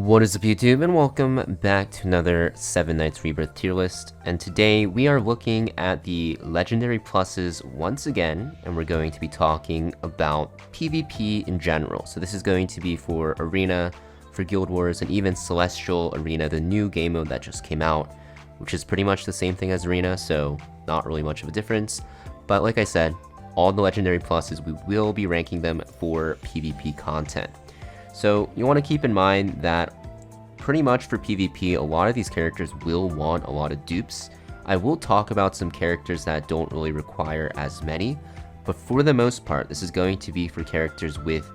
What is up YouTube, and welcome back to another 7 Nights Rebirth tier list. And today we are looking at the legendary pluses once again, and we're going to be talking about PvP in general. So this is going to be for Arena, for Guild Wars, and even Celestial Arena, the new game mode that just came out, which is pretty much the same thing as Arena, so not really much of a difference. But like I said, all the legendary pluses, we will be ranking them for PvP content. So you want to keep in mind that pretty much for PvP, a lot of these characters will want a lot of dupes. I will talk about some characters that don't really require as many, but for the most part, this is going to be for characters with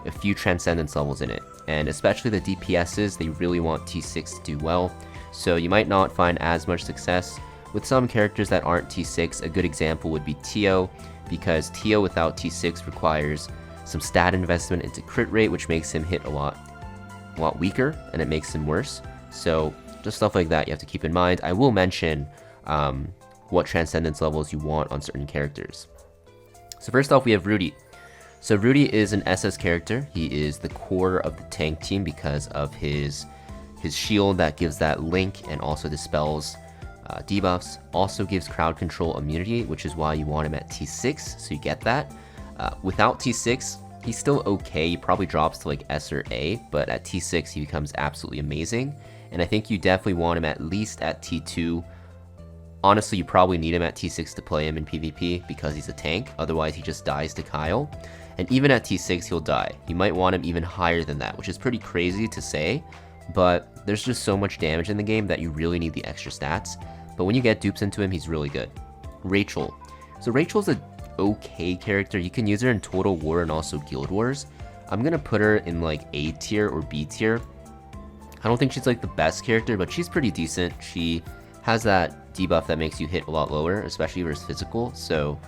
a few Transcendence levels in it. And especially the DPSs, they really want T6 to do well, so you might not find as much success with some characters that aren't T6. A good example would be Tio, because Tio without T6 requires some stat investment into crit rate, which makes him hit a lot weaker, and it makes him worse. So just stuff like that you have to keep in mind. I will mention what Transcendence levels you want on certain characters. So first off, we have Rudy. So Rudy is an SS character. He is the core of the tank team because of his shield that gives that link and also dispels debuffs. Also gives crowd control immunity, which is why you want him at T6, so you get that. Without T6, he's still okay. He probably drops to like S or A, but at T6 he becomes absolutely amazing. And I think you definitely want him at least at T2. Honestly, you probably need him at T6 to play him in PvP because he's a tank. Otherwise, he just dies to Kyle. And even at T6, he'll die. You might want him even higher than that, which is pretty crazy to say, but there's just so much damage in the game that you really need the extra stats. But when you get dupes into him, he's really good. Rachel. So Rachel's a okay character. You can use her in Total War and also Guild Wars. I'm gonna put her in like A tier or B tier. I don't think she's like the best character, but she's pretty decent. She has that debuff that makes you hit a lot lower, especially versus physical, so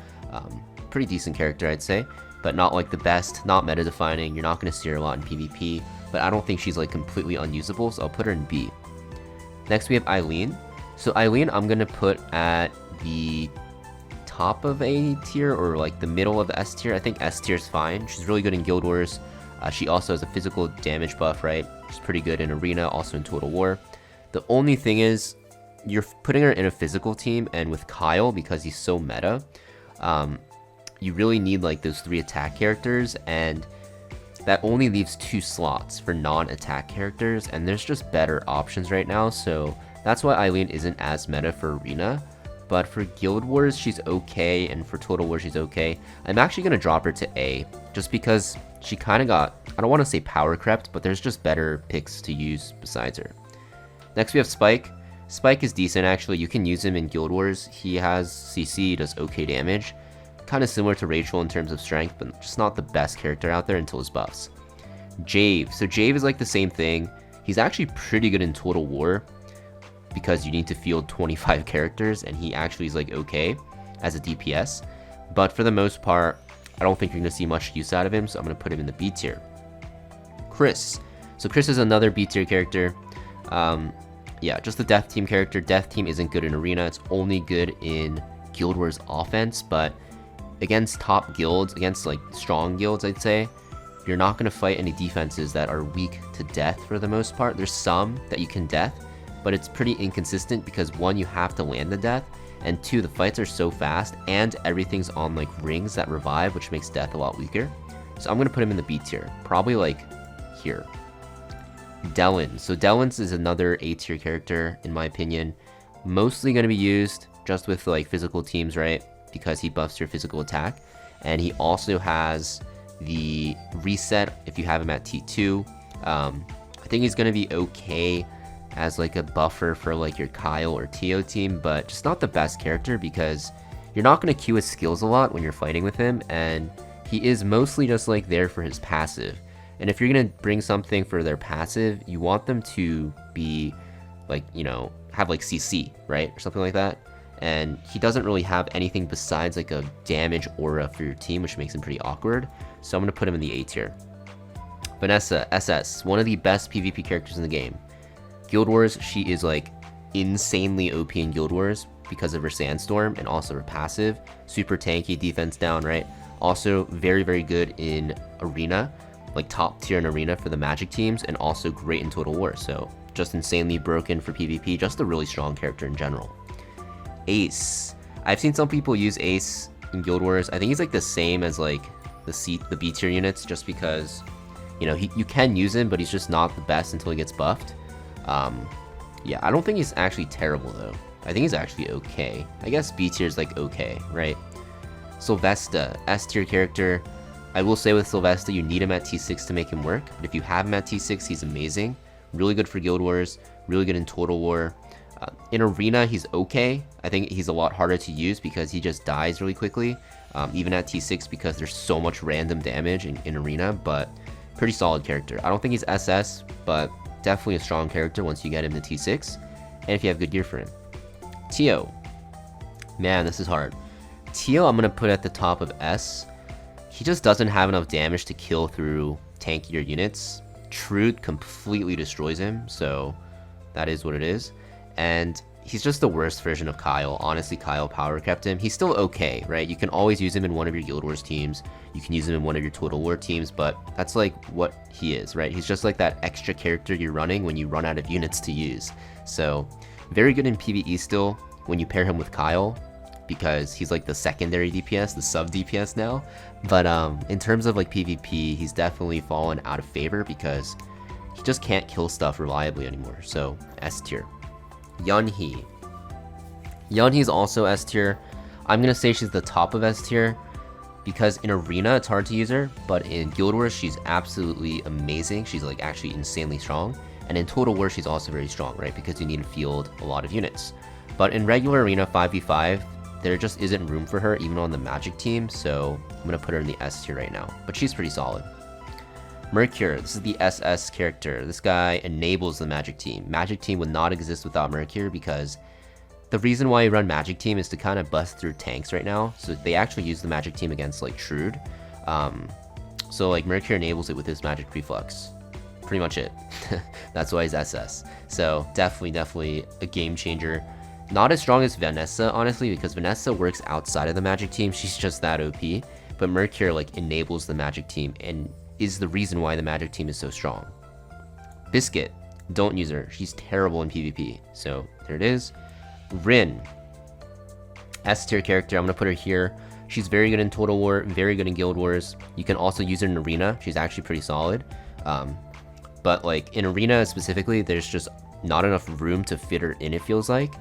pretty decent character, I'd say, but not like the best, not meta defining. You're not gonna see her a lot in PvP, but I don't think she's like completely unusable, so I'll put her in B. Next we have Eileen. So Eileen I'm gonna put at the top of A tier or like the middle of the S tier. I think S tier is fine. She's really good in Guild Wars. She also has a physical damage buff, right? She's pretty good in Arena, also in Total War. The only thing is, you're putting her in a physical team, and with Kyle, because he's so meta, you really need like those 3 attack characters, and that only leaves 2 slots for non-attack characters, and there's just better options right now, so that's why Eileen isn't as meta for Arena. But for Guild Wars, she's okay, and for Total War, she's okay. I'm actually going to drop her to A, just because she kind of got, I don't want to say power crept, but there's just better picks to use besides her. Next we have Spike. Spike is decent, actually. You can use him in Guild Wars. He has CC, does okay damage. Kind of similar to Rachel in terms of strength, but just not the best character out there until his buffs. Jave. So Jave is like the same thing. He's actually pretty good in Total War, because you need to field 25 characters, and he actually is like okay as a DPS. But for the most part, I don't think you're going to see much use out of him, so I'm going to put him in the B tier. Chris. So Chris is another B tier character. Yeah, just the Death Team character. Death Team isn't good in Arena. It's only good in Guild Wars offense, but against top guilds, against like strong guilds, I'd say, you're not going to fight any defenses that are weak to death for the most part. There's some that you can death, but it's pretty inconsistent because 1, you have to land the death, and 2, the fights are so fast and everything's on like rings that revive, which makes death a lot weaker. So I'm gonna put him in the B tier, probably like here. Delin. So Delin is another A tier character in my opinion, mostly gonna be used just with like physical teams, right? Because he buffs your physical attack, and he also has the reset if you have him at T2. I think he's gonna be okay as like a buffer for like your Kyle or Tio team, but just not the best character because you're not going to queue his skills a lot when you're fighting with him, and he is mostly just like there for his passive. And if you're going to bring something for their passive, you want them to be like, you know, have like CC, right? Or something like that. And he doesn't really have anything besides like a damage aura for your team, which makes him pretty awkward. So I'm going to put him in the A tier. Vanessa, SS, one of the best PvP characters in the game. Guild Wars, she is like insanely OP in Guild Wars because of her Sandstorm and also her passive. Super tanky, defense down, right? Also very, very good in Arena. like top tier in arena for the Magic teams, and also great in Total War. So just insanely broken for PvP, just a really strong character in general. Ace. I've seen some people use Ace in Guild Wars. I think he's like the same as like the B tier units, just because, you know, you can use him, but he's just not the best until he gets buffed. Yeah, I don't think he's actually terrible though. I think he's actually okay. I guess B tier is like okay, right? Sylvester, S tier character. I will say with Sylvester, you need him at T6 to make him work, but if you have him at T6, he's amazing. Really good for Guild Wars, really good in Total War. In Arena, he's okay. I think he's a lot harder to use because he just dies really quickly, even at T6, because there's so much random damage in Arena, but pretty solid character. I don't think he's SS, but definitely a strong character once you get him to T6, and if you have good gear for him. Tio. Man, this is hard. Tio, I'm going to put at the top of S. He just doesn't have enough damage to kill through tankier units. Trude completely destroys him, so that is what it is. And he's just the worst version of Kyle. Honestly, Kyle power kept him. He's still okay, right? You can always use him in one of your Guild Wars teams. You can use him in one of your Total War teams, but that's like what he is, right? He's just like that extra character you're running when you run out of units to use. So very good in PvE still when you pair him with Kyle, because he's like the secondary DPS, the sub DPS now. But in terms of like PvP, he's definitely fallen out of favor because he just can't kill stuff reliably anymore. So S tier. Yunhee. Yunhee's also S tier. I'm gonna say she's the top of S tier because in Arena it's hard to use her, but in Guild Wars she's absolutely amazing. She's like actually insanely strong, and in Total War she's also very strong, right? Because you need to field a lot of units. But in regular Arena 5v5, there just isn't room for her even on the Magic team, so I'm gonna put her in the S tier right now. But she's pretty solid. Mercure, this is the SS character. This guy enables the Magic team. Magic team would not exist without Mercure, because the reason why you run Magic team is to kind of bust through tanks right now. So they actually use the Magic team against like Trude. So like Mercure enables it with his Magic Reflux. Pretty much it. That's why he's SS. So definitely a game changer. Not as strong as Vanessa, honestly, because Vanessa works outside of the Magic team. She's just that OP. But Mercure like enables the Magic team and is the reason why the Magic team is so strong. Biscuit, don't use her. She's terrible in PvP. So there it is. Rin, S tier character. I'm gonna put her here. She's very good in Total War, very good in Guild Wars. You can also use her in Arena. She's actually pretty solid. But like in Arena specifically, there's just not enough room to fit her in, it feels like.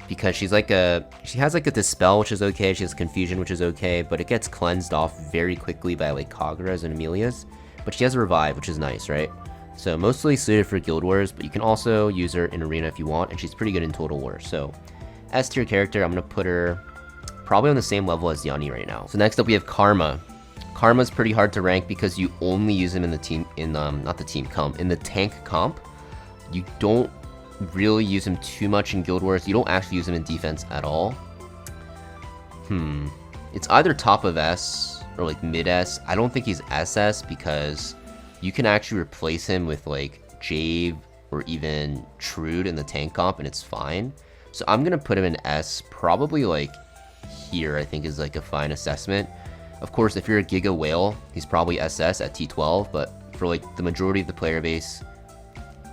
Because she has like a Dispel, which is okay, she has Confusion, which is okay, but it gets cleansed off very quickly by like Kagura's and Amelia's. But she has a Revive, which is nice, right? So mostly suited for Guild Wars, but you can also use her in Arena if you want, and she's pretty good in Total War. So S tier character, I'm gonna put her probably on the same level as Yanni right now. So next up we have Karma. Karma's pretty hard to rank because you only use him in the team, in the tank comp. You don't really use him too much in Guild Wars. You don't actually use him in defense at all. It's either top of S or like mid S. I don't think he's SS because you can actually replace him with like Jave or even Trude in the tank comp and it's fine. So I'm gonna put him in S, probably like here, I think is like a fine assessment. Of course, if you're a Giga Whale, he's probably SS at T12, but for like the majority of the player base,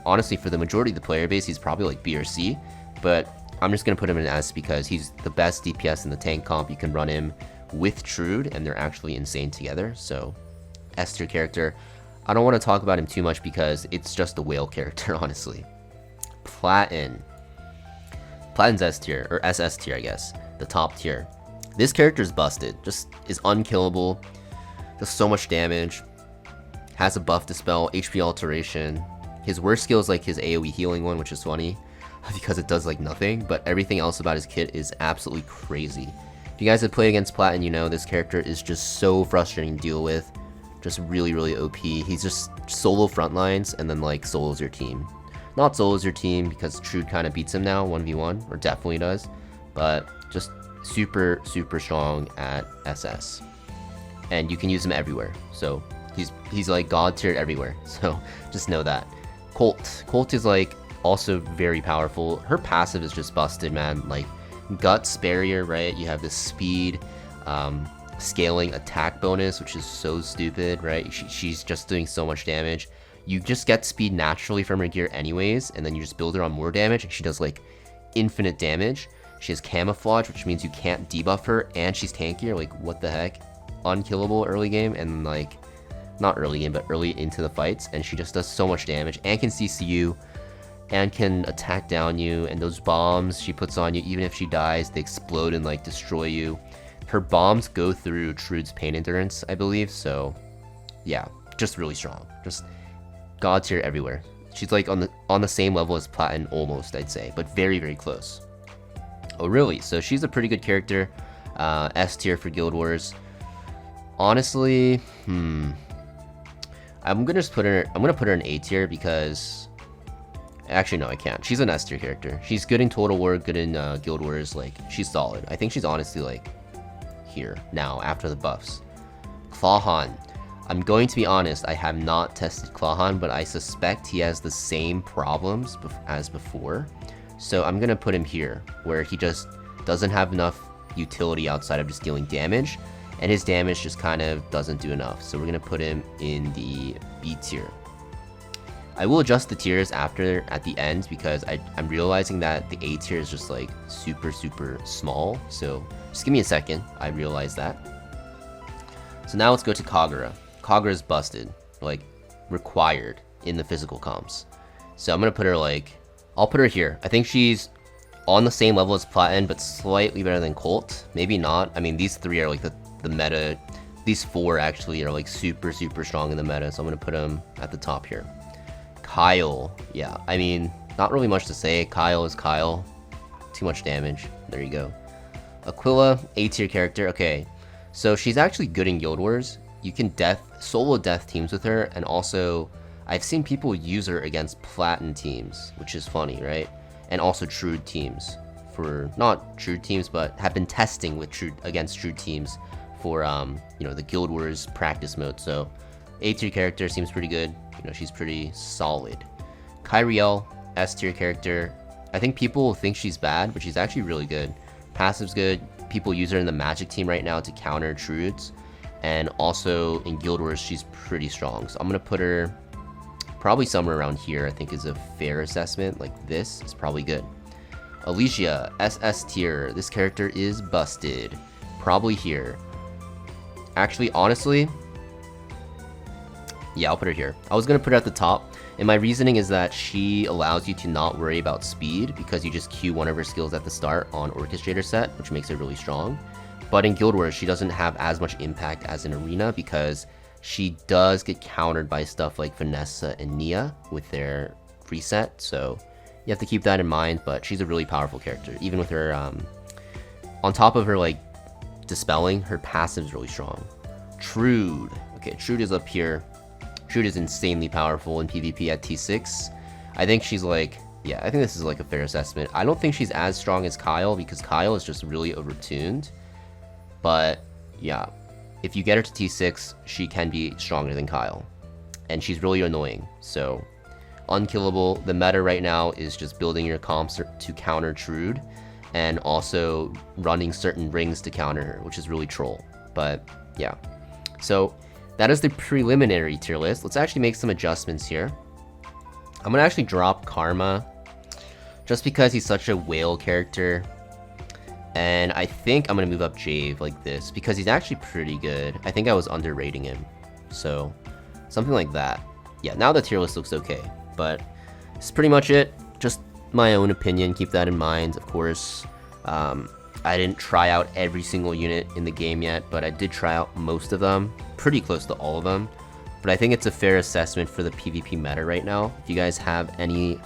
honestly, for the majority of the player base, he's probably like B or C, but I'm just going to put him in S because he's the best DPS in the tank comp. You can run him with Trude, and they're actually insane together, so S tier character. I don't want to talk about him too much because it's just a whale character, honestly. Platin. Platin's S tier, or SS tier, I guess. The top tier. This character is busted. Just is unkillable. Does so much damage. Has a buff Dispel, HP Alteration. His worst skill is like his AoE healing one, which is funny because it does like nothing, but everything else about his kit is absolutely crazy. If you guys have played against Platin, you know this character is just so frustrating to deal with. Just really OP. He's just solo front lines and then like solos your team. Not solos your team because Trude kind of beats him now 1v1, or definitely does, but just super strong at SS. And you can use him everywhere. So he's like god tier everywhere. So just know that. Colt is like also very powerful. Her passive is just busted, man. Like Guts barrier, right? You have this speed. scaling attack bonus, which is so stupid, right? She's just doing so much damage. You just get speed naturally from her gear anyways, and then you just build her on more damage, and she does like infinite damage. She has camouflage, which means you can't debuff her, and she's tankier. Like, what the heck? Unkillable early game, and like, not early game, but early into the fights, and she just does so much damage, and can CC you, and can attack down you, and those bombs she puts on you, even if she dies, they explode and like destroy you. Her bombs go through Trude's pain endurance, I believe, so yeah, just really strong. Just god tier everywhere. She's like on the same level as Platin almost, I'd say, but very, very close. Oh really? So she's a pretty good character. S tier for Guild Wars. Honestly, I'm gonna put her in A tier because actually no, I can't. She's an S tier character. She's good in Total War, good in Guild Wars. Like, she's solid. I think she's honestly like here now after the buffs. Clawhan. I'm going to be honest, I have not tested Clawhan, but I suspect he has the same problems as before. So I'm gonna put him here, where he just doesn't have enough utility outside of just dealing damage, and his damage just kind of doesn't do enough. So we're gonna put him in the B tier. I will adjust the tiers at the end, because I'm realizing that the A tier is just like super, super small. So just give me a second, I realize that. So now let's go to Kagura. Kagura is busted, like required in the physical comps. So I'm gonna put her like, I'll put her here. I think she's on the same level as Platin, but slightly better than Colt. Maybe not. I mean, these three are like the meta. These four actually are like super, super strong in the meta. So I'm gonna put them at the top here. Kyle, yeah. I mean, not really much to say. Kyle is Kyle. Too much damage. There you go. Aquila, A tier character. Okay, so she's actually good in Guild Wars. You can solo death teams with her, and also I've seen people use her against Platin teams, which is funny, right? And also Trude teams, for not Trude teams, but have been testing with against Trude teams for you know, the Guild Wars practice mode. So A tier character seems pretty good. You know, she's pretty solid. Kyriel, S tier character. I think people will think she's bad, but she's actually really good. Passive's good. People use her in the Magic team right now to counter Trudes. And also in Guild Wars, she's pretty strong. So I'm gonna put her probably somewhere around here. I think is a fair assessment. Like, this is probably good. Alicia, SS tier. This character is busted. Probably here. Actually, honestly, yeah, I'll put her here. I was gonna put her at the top, and my reasoning is that she allows you to not worry about speed, because you just queue one of her skills at the start on Orchestrator set, which makes her really strong. But in Guild Wars, she doesn't have as much impact as in Arena, because she does get countered by stuff like Vanessa and Nia with their reset. So you have to keep that in mind, but she's a really powerful character. Even with her, on top of her like dispelling, her passive is really strong. Trude. Okay, Trude is up here. Trude is insanely powerful in PvP at T6. I think she's like, yeah, I think this is like a fair assessment. I don't think she's as strong as Kyle, because Kyle is just really overtuned. But yeah, if you get her to T6, she can be stronger than Kyle. And she's really annoying. So unkillable. The meta right now is just building your comps to counter Trude, and also running certain rings to counter her, which is really troll. But yeah, so that is the preliminary tier list. Let's actually make some adjustments here. I'm gonna actually drop Karma, just because he's such a whale character. And I think I'm gonna move up Jave like this, because he's actually pretty good. I think I was underrating him. So something like that. Yeah, now the tier list looks okay. But it's pretty much it. Just my own opinion, keep that in mind, of course. I didn't try out every single unit in the game yet, but I did try out most of them, pretty close to all of them. But I think it's a fair assessment for the PvP meta right now. If you guys have any,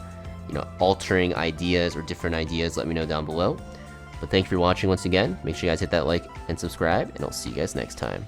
you know, altering ideas or different ideas, let me know down below. But thank you for watching once again. Make sure you guys hit that like and subscribe, and I'll see you guys next time.